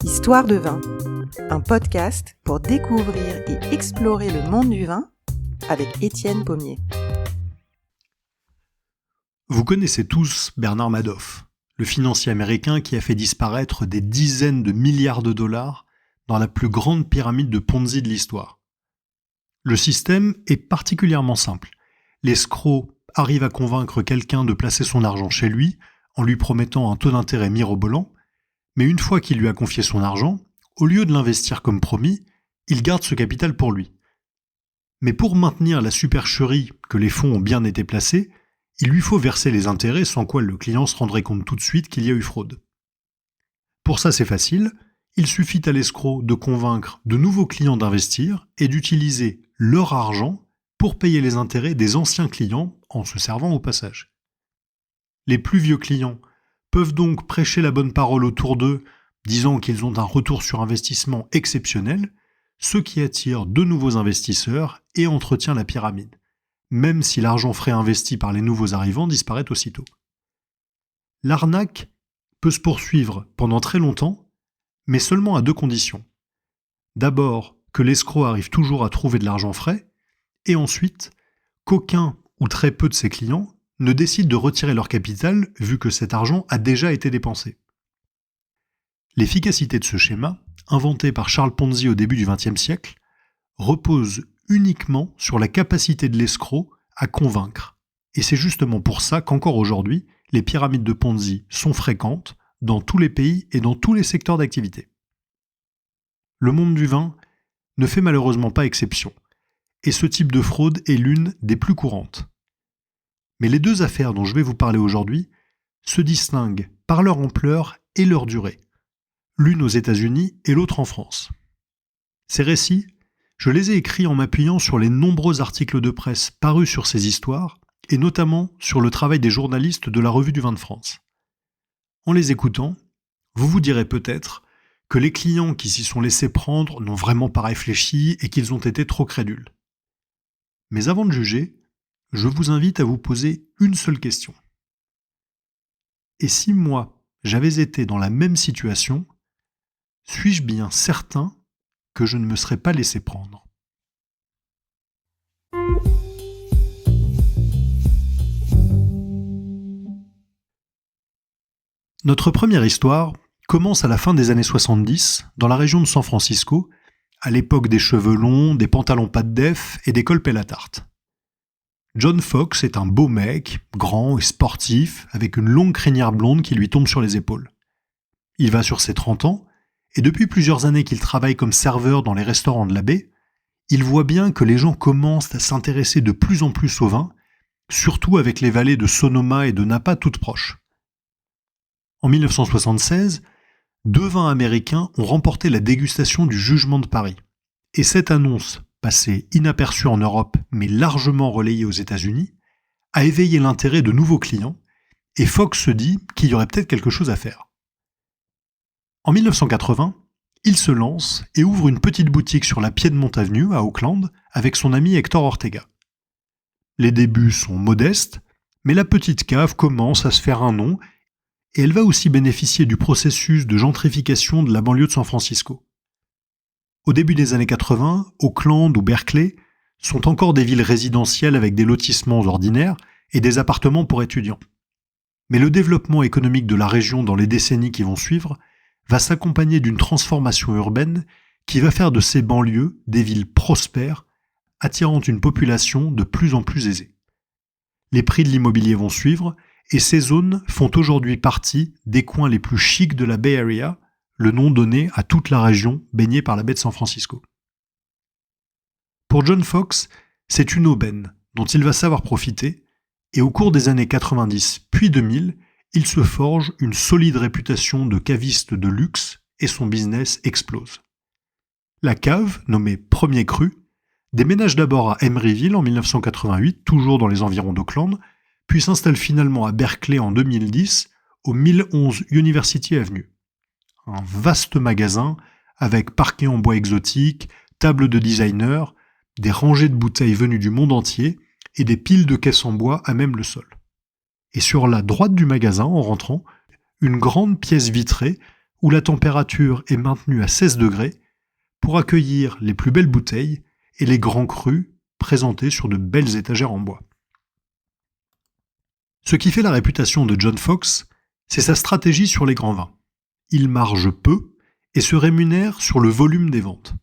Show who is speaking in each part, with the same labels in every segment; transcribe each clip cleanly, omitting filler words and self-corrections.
Speaker 1: Histoire de vin, un podcast pour découvrir et explorer le monde du vin avec Étienne Pommier.
Speaker 2: Vous connaissez tous Bernard Madoff, le financier américain qui a fait disparaître des dizaines de milliards de dollars dans la plus grande pyramide de Ponzi de l'histoire. Le système est particulièrement simple. L'escroc arrive à convaincre quelqu'un de placer son argent chez lui en lui promettant un taux d'intérêt mirobolant, mais une fois qu'il lui a confié son argent, au lieu de l'investir comme promis, il garde ce capital pour lui. Mais pour maintenir la supercherie que les fonds ont bien été placés, il lui faut verser les intérêts sans quoi le client se rendrait compte tout de suite qu'il y a eu fraude. Pour ça, c'est facile, il suffit à l'escroc de convaincre de nouveaux clients d'investir et d'utiliser leur argent pour payer les intérêts des anciens clients en se servant au passage. Les plus vieux clients peuvent donc prêcher la bonne parole autour d'eux, disant qu'ils ont un retour sur investissement exceptionnel, ce qui attire de nouveaux investisseurs et entretient la pyramide, même si l'argent frais investi par les nouveaux arrivants disparaît aussitôt. L'arnaque peut se poursuivre pendant très longtemps, mais seulement à deux conditions. D'abord, que l'escroc arrive toujours à trouver de l'argent frais, et ensuite, qu'aucun ou très peu de ses clients ne décident de retirer leur capital vu que cet argent a déjà été dépensé. L'efficacité de ce schéma, inventé par Charles Ponzi au début du XXe siècle, repose uniquement sur la capacité de l'escroc à convaincre. Et c'est justement pour ça qu'encore aujourd'hui, les pyramides de Ponzi sont fréquentes dans tous les pays et dans tous les secteurs d'activité. Le monde du vin ne fait malheureusement pas exception, et ce type de fraude est l'une des plus courantes. Mais les deux affaires dont je vais vous parler aujourd'hui se distinguent par leur ampleur et leur durée, l'une aux États-Unis et l'autre en France. Ces récits, je les ai écrits en m'appuyant sur les nombreux articles de presse parus sur ces histoires, et notamment sur le travail des journalistes de la Revue du Vin de France. En les écoutant, vous vous direz peut-être que les clients qui s'y sont laissés prendre n'ont vraiment pas réfléchi et qu'ils ont été trop crédules. Mais avant de juger, je vous invite à vous poser une seule question. Et si moi, j'avais été dans la même situation, suis-je bien certain que je ne me serais pas laissé prendre ? Notre première histoire commence à la fin des années 70, dans la région de San Francisco, à l'époque des cheveux longs, des pantalons pas de def et des cols pelle à tarte. John Fox est un beau mec, grand et sportif, avec une longue crinière blonde qui lui tombe sur les épaules. Il va sur ses 30 ans, et depuis plusieurs années qu'il travaille comme serveur dans les restaurants de la baie, il voit bien que les gens commencent à s'intéresser de plus en plus au vin, surtout avec les vallées de Sonoma et de Napa toutes proches. En 1976, 2 vins américains ont remporté la dégustation du Jugement de Paris. Et cette annonce, passée inaperçue en Europe mais largement relayée aux États-Unis, a éveillé l'intérêt de nouveaux clients, et Fox se dit qu'il y aurait peut-être quelque chose à faire. En 1980, il se lance et ouvre une petite boutique sur la Piedmont Avenue à Oakland avec son ami Hector Ortega. Les débuts sont modestes, mais la petite cave commence à se faire un nom et elle va aussi bénéficier du processus de gentrification de la banlieue de San Francisco. Au début des années 80, Oakland ou Berkeley sont encore des villes résidentielles avec des lotissements ordinaires et des appartements pour étudiants. Mais le développement économique de la région dans les décennies qui vont suivre va s'accompagner d'une transformation urbaine qui va faire de ces banlieues des villes prospères, attirant une population de plus en plus aisée. Les prix de l'immobilier vont suivre, et ces zones font aujourd'hui partie des coins les plus chics de la Bay Area, le nom donné à toute la région baignée par la baie de San Francisco. Pour John Fox, c'est une aubaine dont il va savoir profiter, et au cours des années 90 puis 2000, il se forge une solide réputation de caviste de luxe et son business explose. La cave, nommée Premier Cru, déménage d'abord à Emeryville en 1988, toujours dans les environs d'Oakland, puis s'installe finalement à Berkeley en 2010, au 1011 University Avenue. Un vaste magasin avec parquet en bois exotique, table de designer, des rangées de bouteilles venues du monde entier et des piles de caisses en bois à même le sol. Et sur la droite du magasin, en rentrant, une grande pièce vitrée où la température est maintenue à 16 degrés pour accueillir les plus belles bouteilles et les grands crus présentés sur de belles étagères en bois. Ce qui fait la réputation de John Fox, c'est sa stratégie sur les grands vins. Il marge peu et se rémunère sur le volume des ventes.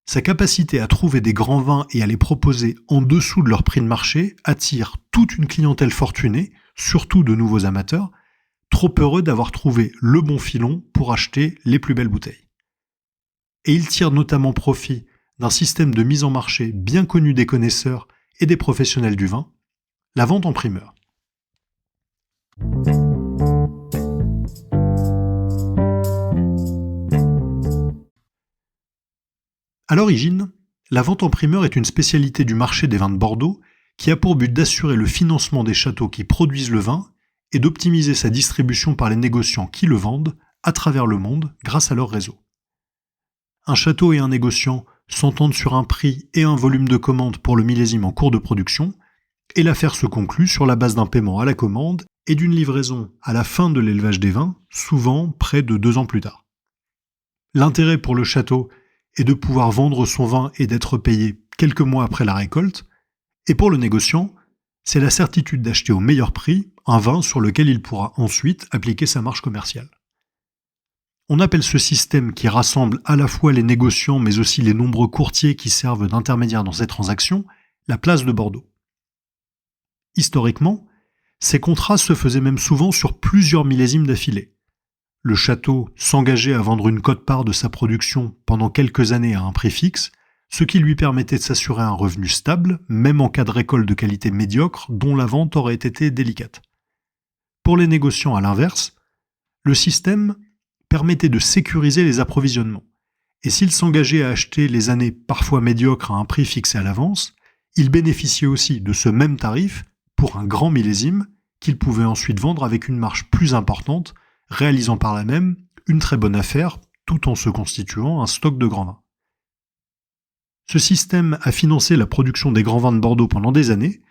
Speaker 2: Sa capacité à trouver des grands vins et à les proposer en dessous de leur prix de marché attire toute une clientèle fortunée, surtout de nouveaux amateurs, trop heureux d'avoir trouvé le bon filon pour acheter les plus belles bouteilles. Et il tire notamment profit d'un système de mise en marché bien connu des connaisseurs et des professionnels du vin, la vente en primeur. À l'origine, la vente en primeur est une spécialité du marché des vins de Bordeaux qui a pour but d'assurer le financement des châteaux qui produisent le vin et d'optimiser sa distribution par les négociants qui le vendent à travers le monde grâce à leur réseau. Un château et un négociant s'entendent sur un prix et un volume de commande pour le millésime en cours de production, et l'affaire se conclut sur la base d'un paiement à la commande et d'une livraison à la fin de l'élevage des vins, souvent près de 2 ans plus tard. L'intérêt pour le château est de pouvoir vendre son vin et d'être payé quelques mois après la récolte, et pour le négociant, c'est la certitude d'acheter au meilleur prix un vin sur lequel il pourra ensuite appliquer sa marge commerciale. On appelle ce système qui rassemble à la fois les négociants mais aussi les nombreux courtiers qui servent d'intermédiaires dans ces transactions, la place de Bordeaux. Historiquement, ces contrats se faisaient même souvent sur plusieurs millésimes d'affilée. Le château s'engageait à vendre une quote-part de sa production pendant quelques années à un prix fixe, ce qui lui permettait de s'assurer un revenu stable, même en cas de récolte de qualité médiocre dont la vente aurait été délicate. Pour les négociants, à l'inverse, le système permettait de sécuriser les approvisionnements. Et s'ils s'engageaient à acheter les années parfois médiocres à un prix fixé à l'avance, ils bénéficiaient aussi de ce même tarif pour un grand millésime qu'ils pouvaient ensuite vendre avec une marge plus importante, réalisant par là même une très bonne affaire tout en se constituant un stock de grands vins. Ce système a financé la production des grands vins de Bordeaux pendant des années,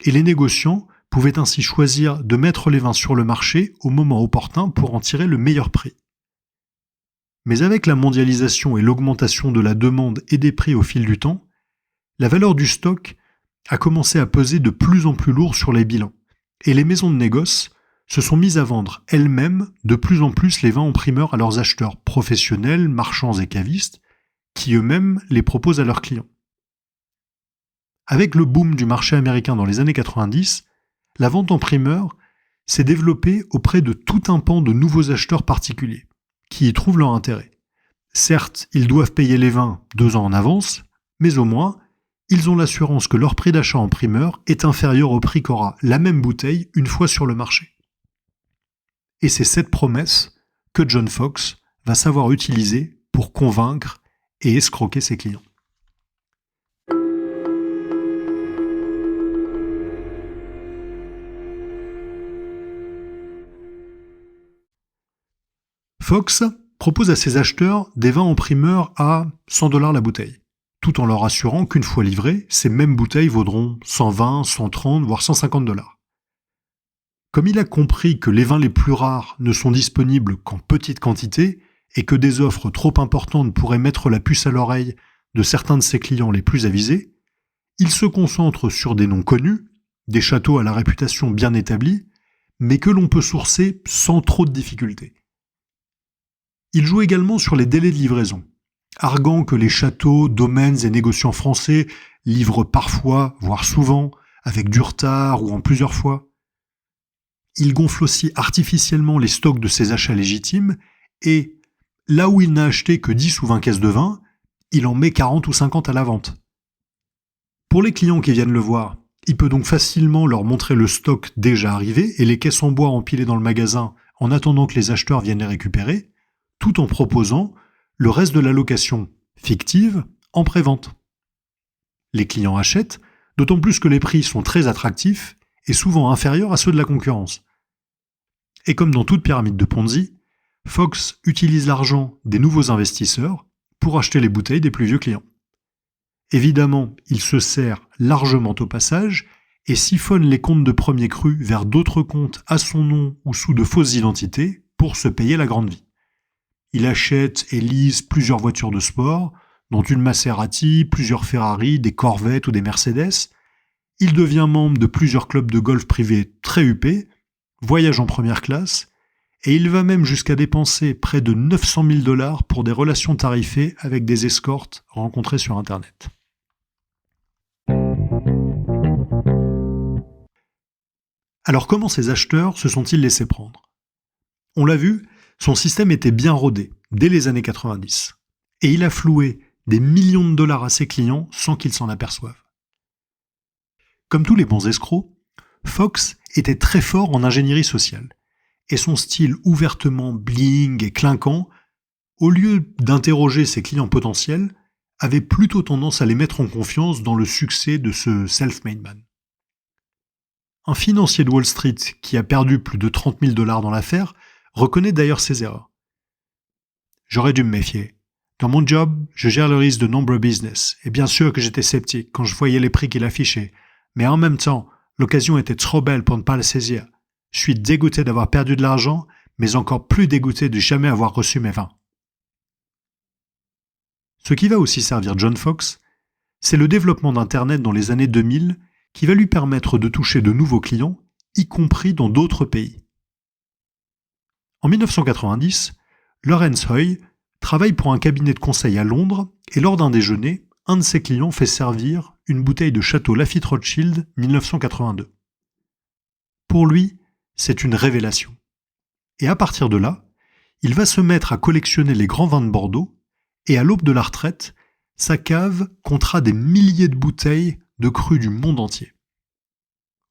Speaker 2: et les négociants pouvaient ainsi choisir de mettre les vins sur le marché au moment opportun pour en tirer le meilleur prix. Mais avec la mondialisation et l'augmentation de la demande et des prix au fil du temps, la valeur du stock a commencé à peser de plus en plus lourd sur les bilans, et les maisons de négoce se sont mises à vendre elles-mêmes de plus en plus les vins en primeur à leurs acheteurs professionnels, marchands et cavistes, qui eux-mêmes les proposent à leurs clients. Avec le boom du marché américain dans les années 90, la vente en primeur s'est développée auprès de tout un pan de nouveaux acheteurs particuliers, qui y trouvent leur intérêt. Certes, ils doivent payer les vins 2 ans en avance, mais au moins, ils ont l'assurance que leur prix d'achat en primeur est inférieur au prix qu'aura la même bouteille une fois sur le marché. Et c'est cette promesse que John Fox va savoir utiliser pour convaincre et escroquer ses clients. Fox propose à ses acheteurs des vins en primeur à 100 $ la bouteille, tout en leur assurant qu'une fois livrées, ces mêmes bouteilles vaudront 120, 130, voire 150 $. Comme il a compris que les vins les plus rares ne sont disponibles qu'en petite quantité et que des offres trop importantes pourraient mettre la puce à l'oreille de certains de ses clients les plus avisés, il se concentre sur des noms connus, des châteaux à la réputation bien établie, mais que l'on peut sourcer sans trop de difficultés. Il joue également sur les délais de livraison, arguant que les châteaux, domaines et négociants français livrent parfois, voire souvent, avec du retard ou en plusieurs fois. Il gonfle aussi artificiellement les stocks de ses achats légitimes et, là où il n'a acheté que 10 ou 20 caisses de vin, il en met 40 ou 50 à la vente. Pour les clients qui viennent le voir, il peut donc facilement leur montrer le stock déjà arrivé et les caisses en bois empilées dans le magasin en attendant que les acheteurs viennent les récupérer, tout en proposant le reste de la location fictive en pré-vente. Les clients achètent, d'autant plus que les prix sont très attractifs et souvent inférieurs à ceux de la concurrence. Et comme dans toute pyramide de Ponzi, Fox utilise l'argent des nouveaux investisseurs pour acheter les bouteilles des plus vieux clients. Évidemment, il se sert largement au passage et siphonne les comptes de premier cru vers d'autres comptes à son nom ou sous de fausses identités pour se payer la grande vie. Il achète et lease plusieurs voitures de sport, dont une Maserati, plusieurs Ferrari, des Corvettes ou des Mercedes. Il devient membre de plusieurs clubs de golf privés très huppés, voyage en première classe, et il va même jusqu'à dépenser près de 900 000 $ pour des relations tarifées avec des escortes rencontrées sur Internet. Alors comment ces acheteurs se sont-ils laissés prendre ? On l'a vu, son système était bien rodé dès les années 90, et il a floué des millions de dollars à ses clients sans qu'ils s'en aperçoivent. Comme tous les bons escrocs, Fox était très fort en ingénierie sociale, et son style ouvertement bling et clinquant, au lieu d'interroger ses clients potentiels, avait plutôt tendance à les mettre en confiance dans le succès de ce self-made man. Un financier de Wall Street qui a perdu plus de 30 000 $ dans l'affaire reconnaît d'ailleurs ses erreurs. J'aurais dû me méfier. Dans mon job, je gère le risque de nombreux business, et bien sûr que j'étais sceptique quand je voyais les prix qu'il affichait, mais en même temps, l'occasion était trop belle pour ne pas la saisir. Je suis dégoûté d'avoir perdu de l'argent, mais encore plus dégoûté de jamais avoir reçu mes 20. Ce qui va aussi servir John Fox, c'est le développement d'Internet dans les années 2000 qui va lui permettre de toucher de nouveaux clients, y compris dans d'autres pays. En 1990, Lawrence Hoy travaille pour un cabinet de conseil à Londres et lors d'un déjeuner, un de ses clients fait servir une bouteille de Château Lafite Rothschild 1982. Pour lui, c'est une révélation. Et à partir de là, il va se mettre à collectionner les grands vins de Bordeaux et à l'aube de la retraite, sa cave comptera des milliers de bouteilles de crus du monde entier.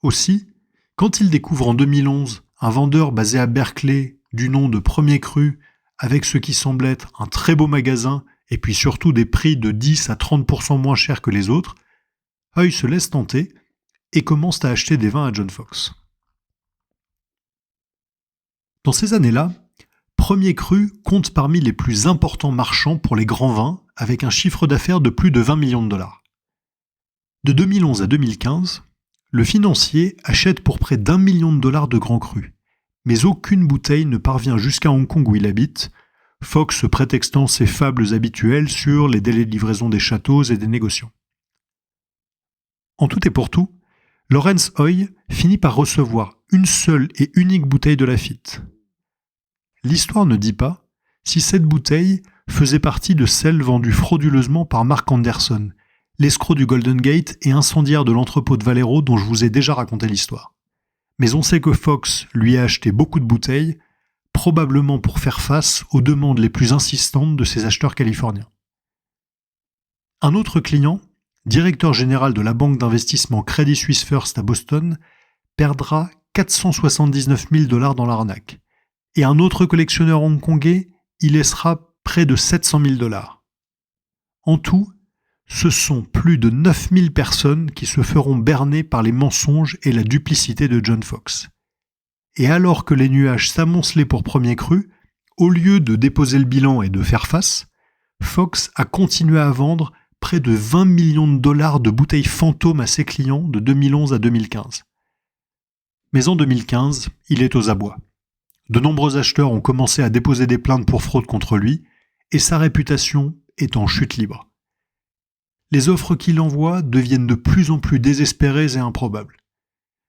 Speaker 2: Aussi, quand il découvre en 2011 un vendeur basé à Berkeley du nom de Premier Cru avec ce qui semble être un très beau magasin et puis surtout des prix de 10 à 30% moins chers que les autres, Hoy se laisse tenter et commence à acheter des vins à John Fox. Dans ces années-là, Premier Cru compte parmi les plus importants marchands pour les grands vins avec un chiffre d'affaires de plus de 20 millions de $. De 2011 à 2015, le financier achète pour près d'1 million de $ de grands crus, mais aucune bouteille ne parvient jusqu'à Hong Kong où il habite, Fox prétextant ses fables habituelles sur les délais de livraison des châteaux et des négociants. En tout et pour tout, Lawrence Hoy finit par recevoir une seule et unique bouteille de Lafite. L'histoire ne dit pas si cette bouteille faisait partie de celles vendues frauduleusement par Mark Anderson, l'escroc du Golden Gate et incendiaire de l'entrepôt de Valero dont je vous ai déjà raconté l'histoire. Mais on sait que Fox lui a acheté beaucoup de bouteilles, probablement pour faire face aux demandes les plus insistantes de ses acheteurs californiens. Un autre client, directeur général de la banque d'investissement Credit Suisse First à Boston, perdra 479 000 $ dans l'arnaque. Et un autre collectionneur hongkongais y laissera près de 700 000 $. En tout, ce sont plus de 9000 personnes qui se feront berner par les mensonges et la duplicité de John Fox. Et alors que les nuages s'amoncelaient pour Premier Cru, au lieu de déposer le bilan et de faire face, Fox a continué à vendre près de 20 millions de $ de bouteilles fantômes à ses clients de 2011 à 2015. Mais en 2015, il est aux abois. De nombreux acheteurs ont commencé à déposer des plaintes pour fraude contre lui, et sa réputation est en chute libre. Les offres qu'il envoie deviennent de plus en plus désespérées et improbables.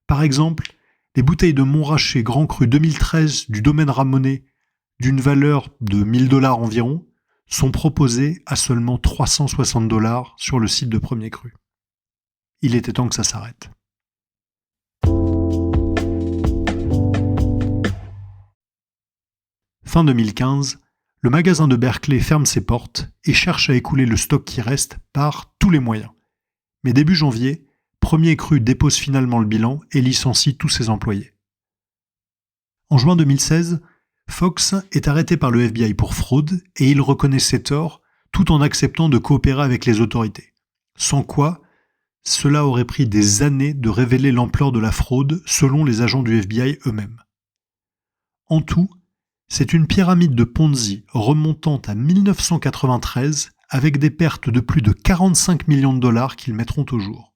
Speaker 2: Par exemple, les bouteilles de Montrachet Grand Cru 2013 du domaine Ramonet, d'une valeur de 1 000 $ environ, sont proposées à seulement 360 $ sur le site de Premier Cru. Il était temps que ça s'arrête. Fin 2015, le magasin de Berkeley ferme ses portes et cherche à écouler le stock qui reste par tous les moyens. Mais début janvier, Premier Cru dépose finalement le bilan et licencie tous ses employés. En juin 2016, Fox est arrêté par le FBI pour fraude et il reconnaît ses torts tout en acceptant de coopérer avec les autorités. Sans quoi, cela aurait pris des années de révéler l'ampleur de la fraude selon les agents du FBI eux-mêmes. En tout, c'est une pyramide de Ponzi remontant à 1993 avec des pertes de plus de 45 millions de dollars qu'ils mettront au jour.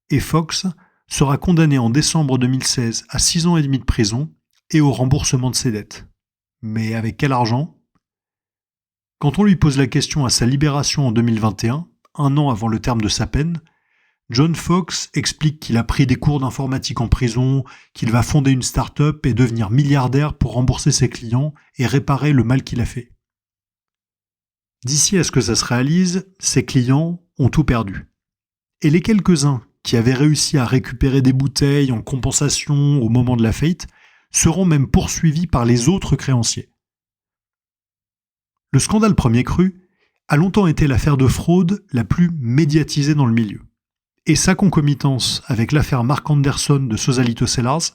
Speaker 2: Et Fox sera condamné en décembre 2016 à 6 ans et demi de prison et au remboursement de ses dettes. Mais avec quel argent ? Quand on lui pose la question à sa libération en 2021, un an avant le terme de sa peine, John Fox explique qu'il a pris des cours d'informatique en prison, qu'il va fonder une start-up et devenir milliardaire pour rembourser ses clients et réparer le mal qu'il a fait. D'ici à ce que ça se réalise, ses clients ont tout perdu. Et les quelques-uns qui avaient réussi à récupérer des bouteilles en compensation au moment de la faillite seront même poursuivis par les autres créanciers. Le scandale premier cru a longtemps été l'affaire de fraude la plus médiatisée dans le milieu. Et sa concomitance avec l'affaire Mark Anderson de Sausalito Cellars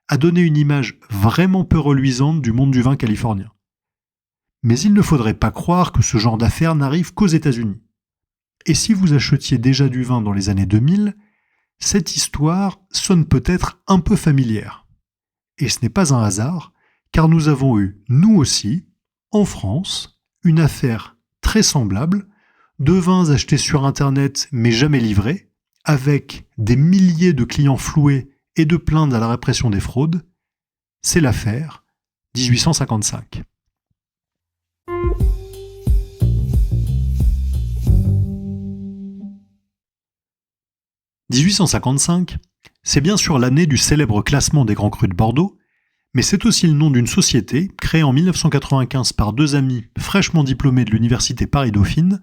Speaker 2: a donné une image vraiment peu reluisante du monde du vin californien. Mais il ne faudrait pas croire que ce genre d'affaires n'arrive qu'aux États-Unis. Et si vous achetiez déjà du vin dans les années 2000, cette histoire sonne peut-être un peu familière. Et ce n'est pas un hasard, car nous avons eu, nous aussi, en France, une affaire très semblable de vins achetés sur Internet mais jamais livrés, avec des milliers de clients floués et de plaintes à la répression des fraudes. C'est l'affaire 1855. « 1855, c'est bien sûr l'année du célèbre classement des grands crus de Bordeaux, mais c'est aussi le nom d'une société créée en 1995 par deux amis fraîchement diplômés de l'université Paris-Dauphine,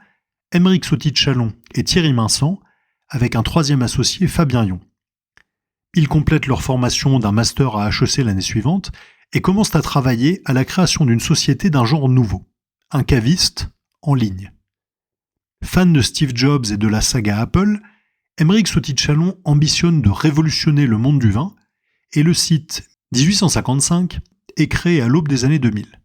Speaker 2: Aymeric Sauty de Chalon et Thierry Vincent, avec un troisième associé, Fabien Yon. Ils complètent leur formation d'un master à HEC l'année suivante et commencent à travailler à la création d'une société d'un genre nouveau, un caviste en ligne. Fan de Steve Jobs et de la saga Apple, Aymeric Sauty de Chalon ambitionne de révolutionner le monde du vin et le site 1855 est créé à l'aube des années 2000.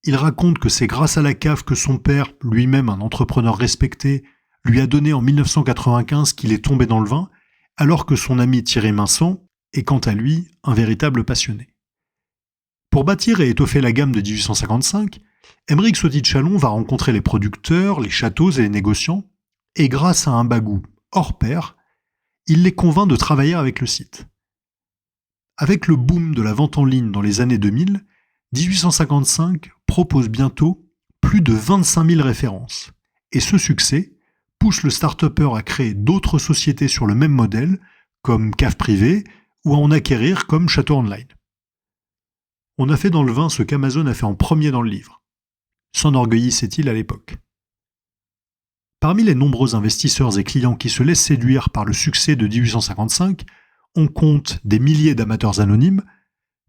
Speaker 2: Il raconte que c'est grâce à la cave que son père, lui-même un entrepreneur respecté, lui a donné en 1995 qu'il est tombé dans le vin, alors que son ami Thierry Vincent est quant à lui un véritable passionné. Pour bâtir et étoffer la gamme de 1855, Aymeric Sauty de Chalon va rencontrer les producteurs, les châteaux et les négociants, et grâce à un bagou hors pair, il les convainc de travailler avec le site. Avec le boom de la vente en ligne dans les années 2000, 1855 propose bientôt plus de 25 000 références. Et ce succès pousse le start-upper à créer d'autres sociétés sur le même modèle, comme Cave Privée, ou à en acquérir comme Château Online. On a fait dans le vin ce qu'Amazon a fait en premier dans le livre. S'enorgueillissait-il à l'époque. Parmi les nombreux investisseurs et clients qui se laissent séduire par le succès de 1855, on compte des milliers d'amateurs anonymes,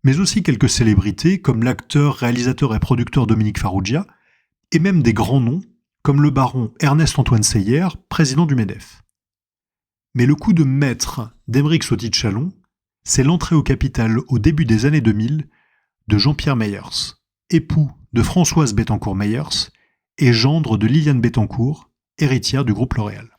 Speaker 2: mais aussi quelques célébrités comme l'acteur, réalisateur et producteur Dominique Farrugia, et même des grands noms comme le baron Ernest-Antoine Seyer, président du MEDEF. Mais le coup de maître d'Aymeric Sauty de Chalon, c'est l'entrée au capital au début des années 2000 de Jean-Pierre Meyers, époux de Françoise Bettencourt-Meyers et gendre de Liliane Bettencourt, héritière du groupe L'Oréal.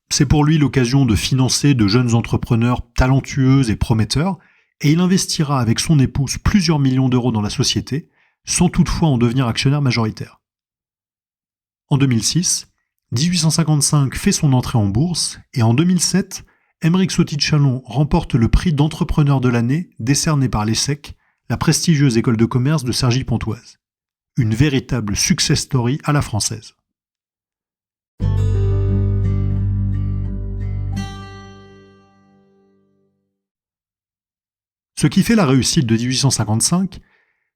Speaker 2: C'est pour lui l'occasion de financer de jeunes entrepreneurs talentueux et prometteurs, et il investira avec son épouse plusieurs millions d'euros dans la société, sans toutefois en devenir actionnaire majoritaire. En 2006, 1855 fait son entrée en bourse, et en 2007, Aymeric Sauty de Chalon remporte le prix d'entrepreneur de l'année décerné par l'ESSEC, la prestigieuse école de commerce de Cergy-Pontoise. Une véritable success story à la française. Ce qui fait la réussite de 1855,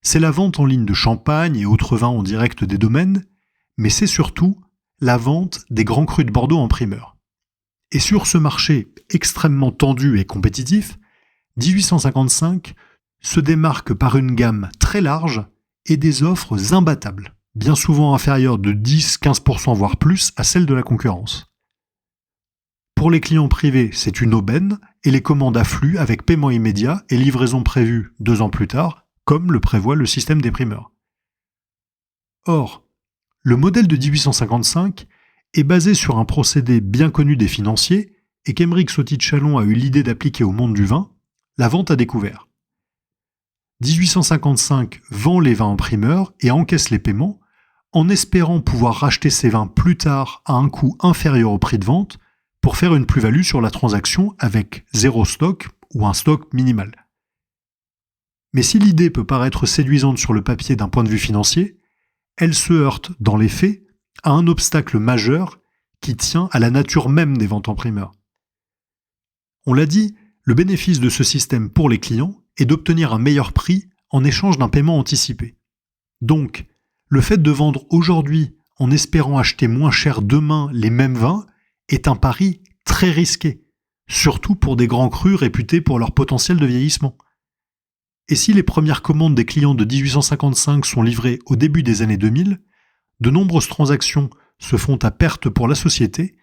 Speaker 2: c'est la vente en ligne de champagne et autres vins en direct des domaines, mais c'est surtout la vente des grands crus de Bordeaux en primeur. Et sur ce marché extrêmement tendu et compétitif, 1855 se démarque par une gamme très large et des offres imbattables, bien souvent inférieures de 10-15% voire plus à celles de la concurrence. Pour les clients privés, c'est une aubaine et les commandes affluent avec paiement immédiat et livraison prévue 2 ans plus tard, comme le prévoit le système des primeurs. Or, le modèle de 1855 est basé sur un procédé bien connu des financiers et qu'Aymeric Sauty de Chalon a eu l'idée d'appliquer au monde du vin, la vente à découvert. 1855 vend les vins en primeur et encaisse les paiements en espérant pouvoir racheter ces vins plus tard à un coût inférieur au prix de vente pour faire une plus-value sur la transaction avec zéro stock ou un stock minimal. Mais si l'idée peut paraître séduisante sur le papier d'un point de vue financier, elle se heurte dans les faits à un obstacle majeur qui tient à la nature même des ventes en primeur. On l'a dit, le bénéfice de ce système pour les clients est d'obtenir un meilleur prix en échange d'un paiement anticipé. Donc, le fait de vendre aujourd'hui en espérant acheter moins cher demain les mêmes vins est un pari très risqué, surtout pour des grands crus réputés pour leur potentiel de vieillissement. Et si les premières commandes des clients de 1855 sont livrées au début des années 2000, de nombreuses transactions se font à perte pour la société,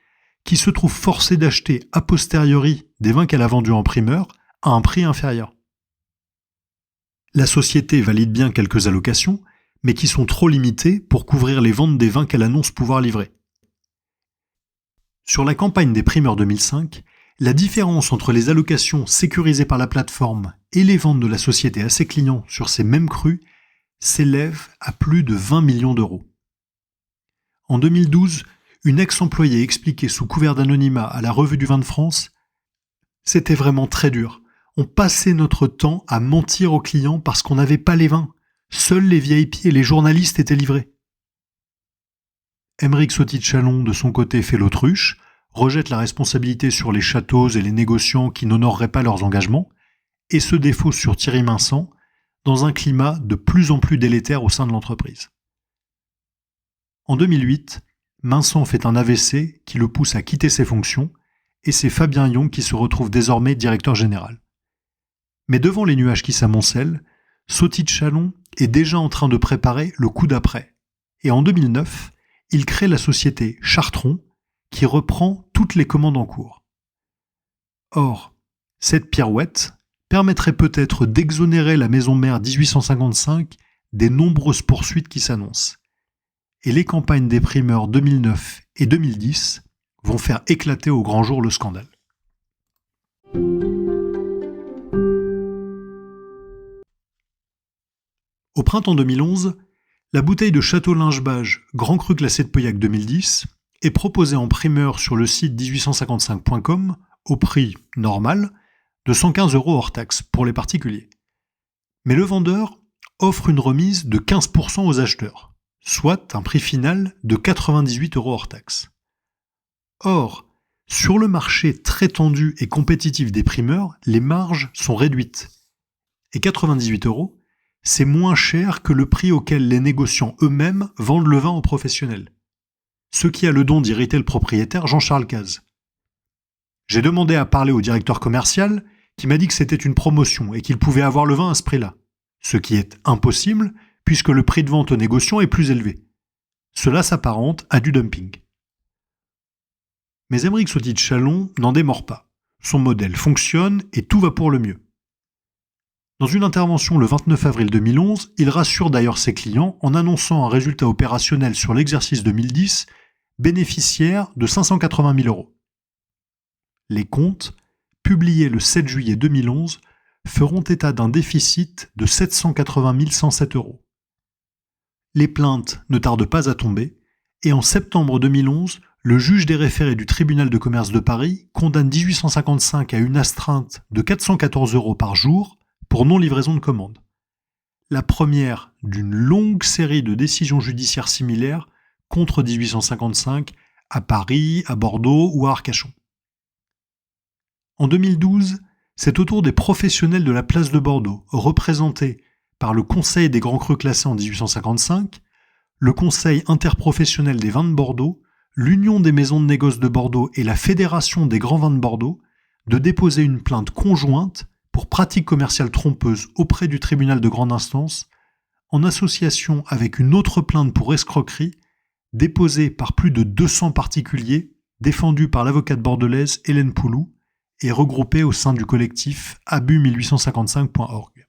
Speaker 2: qui se trouve forcée d'acheter a posteriori des vins qu'elle a vendus en primeur à un prix inférieur. La société valide bien quelques allocations, mais qui sont trop limitées pour couvrir les ventes des vins qu'elle annonce pouvoir livrer. Sur la campagne des primeurs 2005, la différence entre les allocations sécurisées par la plateforme et les ventes de la société à ses clients sur ces mêmes crus s'élève à plus de 20 millions d'euros. En 2012, une ex-employée expliquait sous couvert d'anonymat à la Revue du Vin de France « C'était vraiment très dur. On passait notre temps à mentir aux clients parce qu'on n'avait pas les vins. Seuls les VIP et les journalistes étaient livrés. » Aymeric Sauty de Chalon, de son côté, fait l'autruche, rejette la responsabilité sur les châteaux et les négociants qui n'honoreraient pas leurs engagements, et se défausse sur Thierry Minsan, dans un climat de plus en plus délétère au sein de l'entreprise. En 2008, Minsan fait un AVC qui le pousse à quitter ses fonctions, et c'est Fabien Yon qui se retrouve désormais directeur général. Mais devant les nuages qui s'amoncellent, Sauty de Chalon est déjà en train de préparer le coup d'après. Et en 2009, il crée la société Chartron, qui reprend toutes les commandes en cours. Or, cette pirouette permettrait peut-être d'exonérer la maison mère 1855 des nombreuses poursuites qui s'annoncent. Et les campagnes des primeurs 2009 et 2010 vont faire éclater au grand jour le scandale. Au printemps 2011, la bouteille de Château Lingebage Grand Cru classé de Pauillac 2010 est proposée en primeur sur le site 1855.com au prix normal de 115 € hors taxe pour les particuliers. Mais le vendeur offre une remise de 15% aux acheteurs, soit un prix final de 98 € hors taxe. Or, sur le marché très tendu et compétitif des primeurs, les marges sont réduites. Et 98 €, c'est moins cher que le prix auquel les négociants eux-mêmes vendent le vin aux professionnels. Ce qui a le don d'irriter le propriétaire Jean-Charles Caz. J'ai demandé à parler au directeur commercial qui m'a dit que c'était une promotion et qu'il pouvait avoir le vin à ce prix-là. Ce qui est impossible puisque le prix de vente aux négociants est plus élevé. Cela s'apparente à du dumping. Mais Aymeric Sauty de Chalon n'en démord pas. Son modèle fonctionne et tout va pour le mieux. Dans une intervention le 29 avril 2011, il rassure d'ailleurs ses clients en annonçant un résultat opérationnel sur l'exercice 2010 bénéficiaire de 580 000 €. Les comptes, publiés le 7 juillet 2011, feront état d'un déficit de 780 107 €. Les plaintes ne tardent pas à tomber, et en septembre 2011, le juge des référés du tribunal de commerce de Paris condamne 1855 à une astreinte de 414 € par jour pour non-livraison de commande. La première d'une longue série de décisions judiciaires similaires contre 1855 à Paris, à Bordeaux ou à Arcachon. En 2012, c'est au tour des professionnels de la place de Bordeaux, représentés par le Conseil des grands crus classés en 1855, le Conseil interprofessionnel des vins de Bordeaux, l'Union des maisons de négoce de Bordeaux et la Fédération des grands vins de Bordeaux, de déposer une plainte conjointe pour pratique commerciale trompeuse auprès du tribunal de grande instance, en association avec une autre plainte pour escroquerie, déposée par plus de 200 particuliers, défendue par l'avocate bordelaise Hélène Poulou, et regroupée au sein du collectif abus1855.org.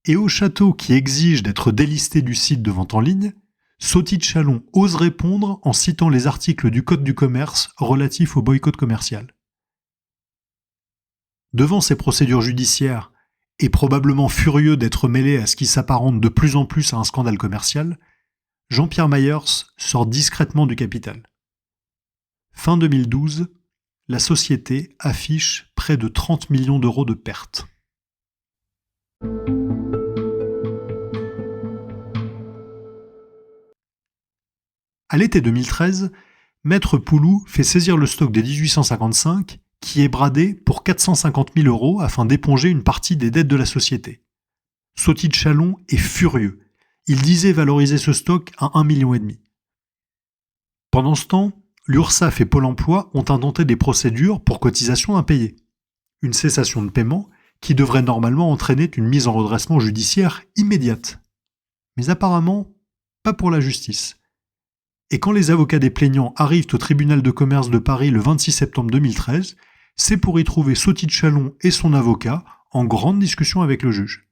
Speaker 2: Et au château qui exige d'être délisté du site de vente en ligne, Sauty de Chalon ose répondre en citant les articles du Code du commerce relatifs au boycott commercial. Devant ces procédures judiciaires, et probablement furieux d'être mêlé à ce qui s'apparente de plus en plus à un scandale commercial, Jean-Pierre Mayers sort discrètement du capital. Fin 2012, la société affiche près de 30 millions d'euros de pertes. À l'été 2013, Maître Poulou fait saisir le stock des 1855 qui est bradé pour 450 000 euros afin d'éponger une partie des dettes de la société. Sauty de Chalon est furieux. Il disait valoriser ce stock à 1,5 million. Pendant ce temps, l'URSSAF et Pôle emploi ont intenté des procédures pour cotisation impayée. Une cessation de paiement qui devrait normalement entraîner une mise en redressement judiciaire immédiate. Mais apparemment, pas pour la justice. Et quand les avocats des plaignants arrivent au tribunal de commerce de Paris le 26 septembre 2013, c'est pour y trouver Sauty de Chalon et son avocat en grande discussion avec le juge.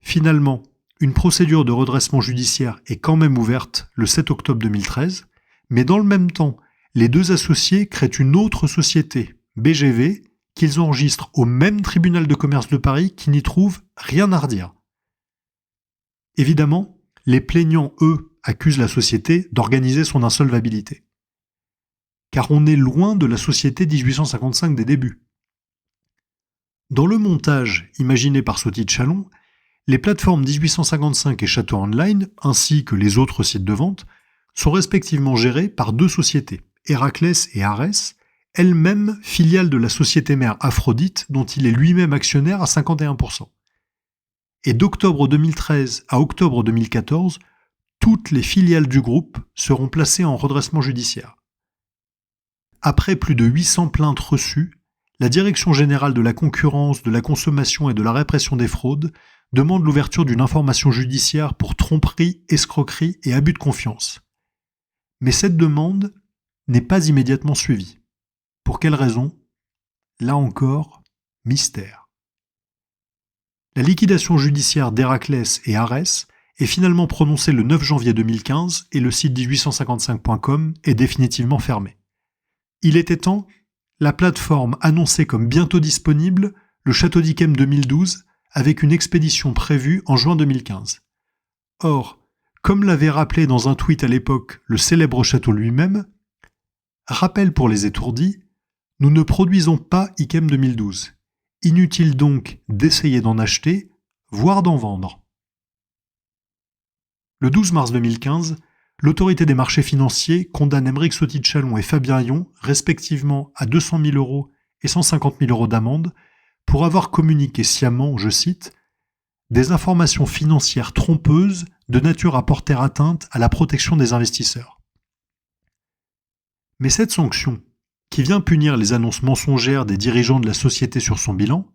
Speaker 2: Finalement, une procédure de redressement judiciaire est quand même ouverte le 7 octobre 2013, mais dans le même temps, les deux associés créent une autre société, BGV, qu'ils enregistrent au même tribunal de commerce de Paris qui n'y trouve rien à redire. Évidemment, les plaignants, eux, accusent la société d'organiser son insolvabilité. Car on est loin de la société 1855 des débuts. Dans le montage imaginé par Sauty de Chalon, les plateformes 1855 et Château Online, ainsi que les autres sites de vente, sont respectivement gérées par deux sociétés, Héraclès et Arès, elles-mêmes filiales de la société mère Aphrodite dont il est lui-même actionnaire à 51%. Et d'octobre 2013 à octobre 2014, toutes les filiales du groupe seront placées en redressement judiciaire. Après plus de 800 plaintes reçues, la Direction générale de la concurrence, de la consommation et de la répression des fraudes demande l'ouverture d'une information judiciaire pour tromperie, escroquerie et abus de confiance. Mais cette demande n'est pas immédiatement suivie. Pour quelle raison ? Là encore, mystère. La liquidation judiciaire d'Héraclès et Arès est finalement prononcée le 9 janvier 2015 et le site 1855.com est définitivement fermé. Il était temps, la plateforme annonçait comme bientôt disponible le Château d'Yquem 2012 avec une expédition prévue en juin 2015. Or, comme l'avait rappelé dans un tweet à l'époque le célèbre château lui-même, rappel pour les étourdis, nous ne produisons pas Yquem 2012. Inutile donc d'essayer d'en acheter, voire d'en vendre. Le 12 mars 2015, l'autorité des marchés financiers condamne Aymeric Sauty de Chalon et Fabien Yon, respectivement à 200 000 euros et 150 000 euros d'amende, pour avoir communiqué sciemment, je cite, « des informations financières trompeuses de nature à porter atteinte à la protection des investisseurs ». Mais cette sanction, qui vient punir les annonces mensongères des dirigeants de la société sur son bilan,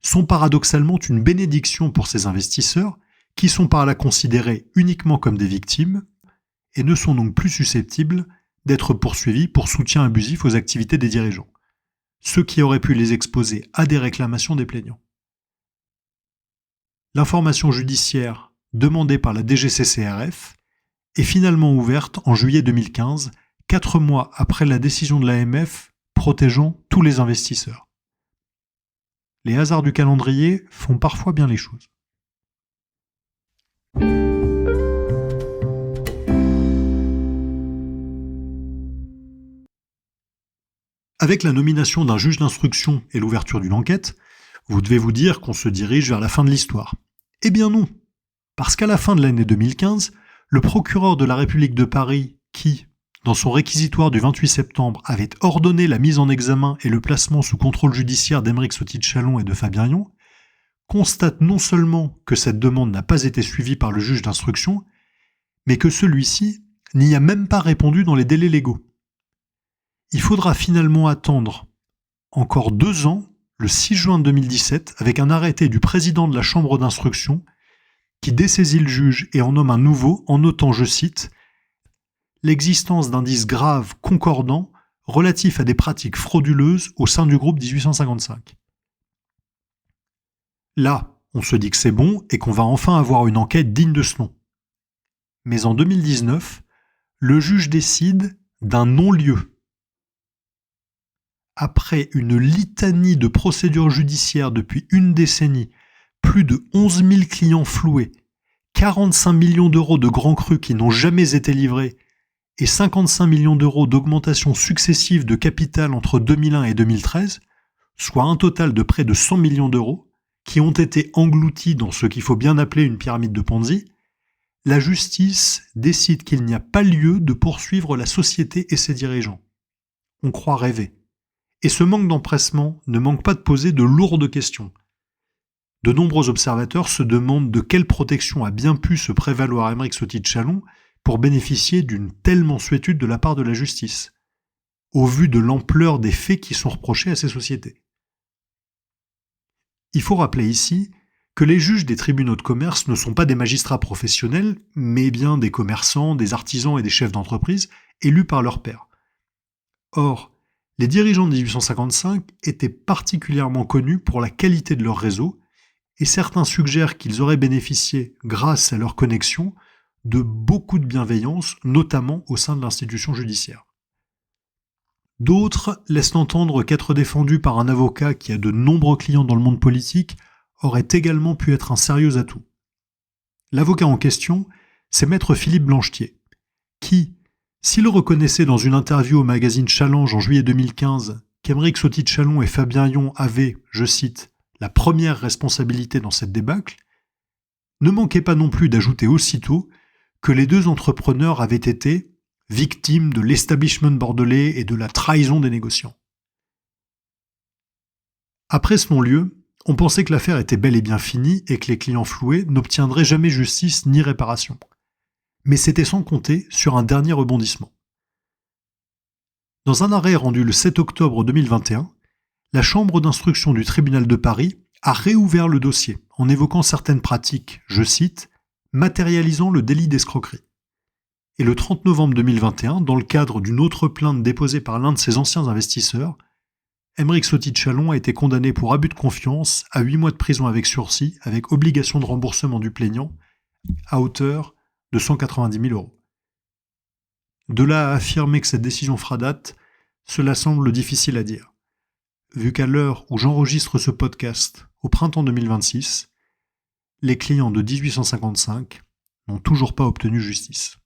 Speaker 2: sont paradoxalement une bénédiction pour ces investisseurs qui sont par là considérés uniquement comme des victimes et ne sont donc plus susceptibles d'être poursuivis pour soutien abusif aux activités des dirigeants, ce qui aurait pu les exposer à des réclamations des plaignants. L'information judiciaire demandée par la DGCCRF est finalement ouverte en juillet 2015, 4 mois après la décision de l'AMF protégeant tous les investisseurs. Les hasards du calendrier font parfois bien les choses. Avec la nomination d'un juge d'instruction et l'ouverture d'une enquête, vous devez vous dire qu'on se dirige vers la fin de l'histoire. Eh bien non, parce qu'à la fin de l'année 2015, le procureur de la République de Paris, qui, dans son réquisitoire du 28 septembre, avait ordonné la mise en examen et le placement sous contrôle judiciaire d'Aymeric Sauty de Chalon et de Fabien Yon, constate non seulement que cette demande n'a pas été suivie par le juge d'instruction, mais que celui-ci n'y a même pas répondu dans les délais légaux. Il faudra finalement attendre encore 2 ans, le 6 juin 2017, avec un arrêté du président de la chambre d'instruction qui dessaisit le juge et en nomme un nouveau en notant, je cite, « l'existence d'indices graves concordants relatifs à des pratiques frauduleuses au sein du groupe 1855 ». Là, on se dit que c'est bon et qu'on va enfin avoir une enquête digne de ce nom. Mais en 2019, le juge décide d'un non-lieu. Après une litanie de procédures judiciaires depuis une décennie, plus de 11 000 clients floués, 45 millions d'euros de grands crus qui n'ont jamais été livrés et 55 millions d'euros d'augmentation successive de capital entre 2001 et 2013, soit un total de près de 100 millions d'euros, qui ont été engloutis dans ce qu'il faut bien appeler une pyramide de Ponzi, la justice décide qu'il n'y a pas lieu de poursuivre la société et ses dirigeants. On croit rêver. Et ce manque d'empressement ne manque pas de poser de lourdes questions. De nombreux observateurs se demandent de quelle protection a bien pu se prévaloir Aymeric Soti-Tchalon pour bénéficier d'une telle mansuétude de la part de la justice, au vu de l'ampleur des faits qui sont reprochés à ces sociétés. Il faut rappeler ici que les juges des tribunaux de commerce ne sont pas des magistrats professionnels, mais bien des commerçants, des artisans et des chefs d'entreprise élus par leurs pairs. Or, les dirigeants de 1855 étaient particulièrement connus pour la qualité de leur réseau, et certains suggèrent qu'ils auraient bénéficié, grâce à leur connexion, de beaucoup de bienveillance, notamment au sein de l'institution judiciaire. D'autres laissent entendre qu'être défendu par un avocat qui a de nombreux clients dans le monde politique aurait également pu être un sérieux atout. L'avocat en question, c'est maître Philippe Blanchetier, qui, s'il reconnaissait dans une interview au magazine Challenge en juillet 2015 qu'Aymeric Soti-Tchalon et Fabien Yon avaient, je cite, la première responsabilité dans cette débâcle, ne manquait pas non plus d'ajouter aussitôt que les deux entrepreneurs avaient été victimes de l'establishment bordelais et de la trahison des négociants. Après ce non-lieu, on pensait que l'affaire était bel et bien finie et que les clients floués n'obtiendraient jamais justice ni réparation. Mais c'était sans compter sur un dernier rebondissement. Dans un arrêt rendu le 7 octobre 2021, la Chambre d'instruction du tribunal de Paris a réouvert le dossier en évoquant certaines pratiques, je cite, matérialisant le délit d'escroquerie. Et le 30 novembre 2021, dans le cadre d'une autre plainte déposée par l'un de ses anciens investisseurs, Aymeric Soti-Tchalon a été condamné pour abus de confiance à 8 mois de prison avec sursis, avec obligation de remboursement du plaignant, à hauteur de 190 000 euros. De là à affirmer que cette décision fera date, cela semble difficile à dire, vu qu'à l'heure où j'enregistre ce podcast, au printemps 2026, les clients de 1855 n'ont toujours pas obtenu justice.